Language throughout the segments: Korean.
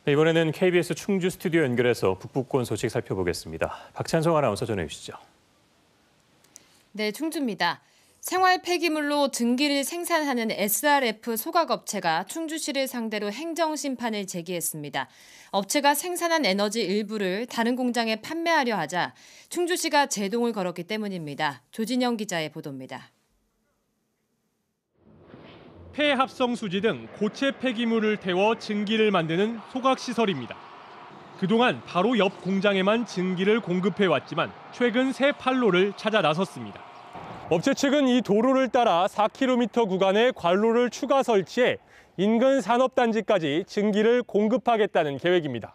네, 이번에는 KBS 충주 스튜디오 연결해서 북부권 소식 살펴보겠습니다. 박찬성 아나운서 전해주시죠. 네, 충주입니다. 생활 폐기물로 증기를 생산하는 SRF 소각업체가 충주시를 상대로 행정심판을 제기했습니다. 업체가 생산한 에너지 일부를 다른 공장에 판매하려 하자 충주시가 제동을 걸었기 때문입니다. 조진영 기자의 보도입니다. 폐합성 수지 등 고체 폐기물을 태워 증기를 만드는 소각시설입니다. 그동안 바로 옆 공장에만 증기를 공급해왔지만 최근 새 판로를 찾아 나섰습니다. 업체 측은 이 도로를 따라 4km 구간에 관로를 추가 설치해 인근 산업단지까지 증기를 공급하겠다는 계획입니다.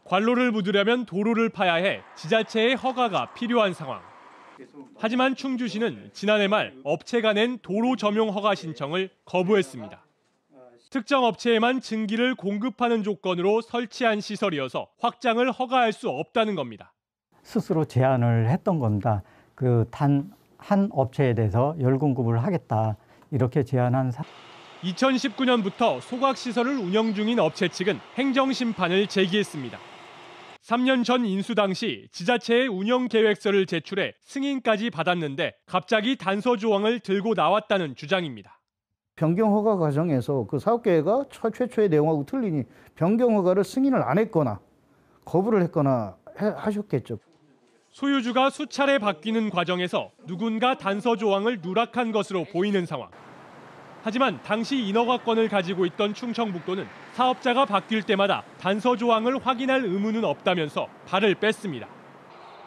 관로를 묻으려면 도로를 파야 해 지자체의 허가가 필요한 상황. 하지만 충주시는 지난해 말 업체가 낸 도로 점용 허가 신청을 거부했습니다. 특정 업체에만 증기를 공급하는 조건으로 설치한 시설이어서 확장을 허가할 수 없다는 겁니다. 스스로 제안을 했던 겁니다. 단 한 업체에 대해서 열 공급을 하겠다 이렇게 제안한 2019년부터 소각시설을 운영 중인 업체 측은 행정심판을 제기했습니다. 3년 전 인수 당시 지자체에 운영계획서를 제출해 승인까지 받았는데 갑자기 단서 조항을 들고 나왔다는 주장입니다. 변경 허가 과정에서 그 사업계획가 최초의 내용하고 틀리니 변경 허가를 승인을 안 했거나 거부를 했거나 하셨겠죠. 소유주가 수차례 바뀌는 과정에서 누군가 단서 조항을 누락한 것으로 보이는 상황. 하지만 당시 인허가권을 가지고 있던 충청북도는 사업자가 바뀔 때마다 단서 조항을 확인할 의무는 없다면서 발을 뺐습니다.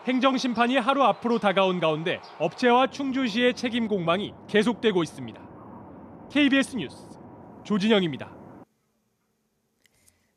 행정심판이 하루 앞으로 다가온 가운데 업체와 충주시의 책임 공방이 계속되고 있습니다. KBS 뉴스 조진영입니다.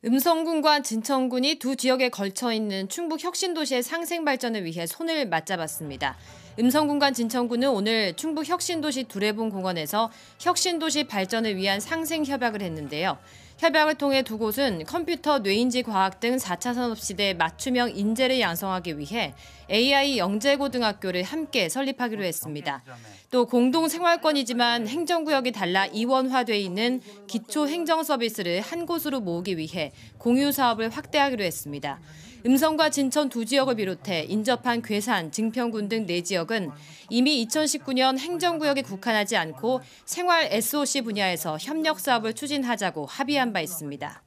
음성군과 진천군이 두 지역에 걸쳐 있는 충북 혁신도시의 상생 발전을 위해 손을 맞잡았습니다. 음성군과 진천군은 오늘 충북 혁신도시 두레봉공원에서 혁신도시 발전을 위한 상생 협약을 했는데요. 협약을 통해 두 곳은 컴퓨터, 뇌인지 과학 등 4차 산업시대 맞춤형 인재를 양성하기 위해 AI 영재고등학교를 함께 설립하기로 했습니다. 또 공동생활권이지만 행정구역이 달라 이원화돼 있는 기초행정서비스를 한 곳으로 모으기 위해 공유사업을 확대하기로 했습니다. 음성과 진천 두 지역을 비롯해 인접한 괴산, 증평군 등 4지역은 이미 2019년 행정구역에 국한하지 않고 생활 SOC 분야에서 협력 사업을 추진하자고 합의한 바 있습니다.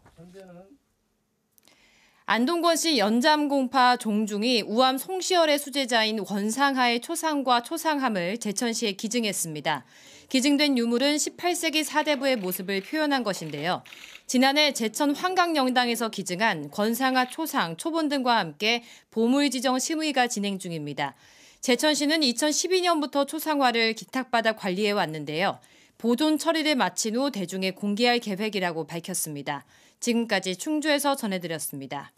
안동권시 연잠공파 종중이 우암 송시열의 수제자인 원상하의 초상과 초상함을 제천시에 기증했습니다. 기증된 유물은 18세기 사대부의 모습을 표현한 것인데요. 지난해 제천 환강영당에서 기증한 권상하 초상, 초본 등과 함께 보물 지정 심의가 진행 중입니다. 제천시는 2012년부터 초상화를 기탁받아 관리해 왔는데요. 보존 처리를 마친 후 대중에 공개할 계획이라고 밝혔습니다. 지금까지 충주에서 전해드렸습니다.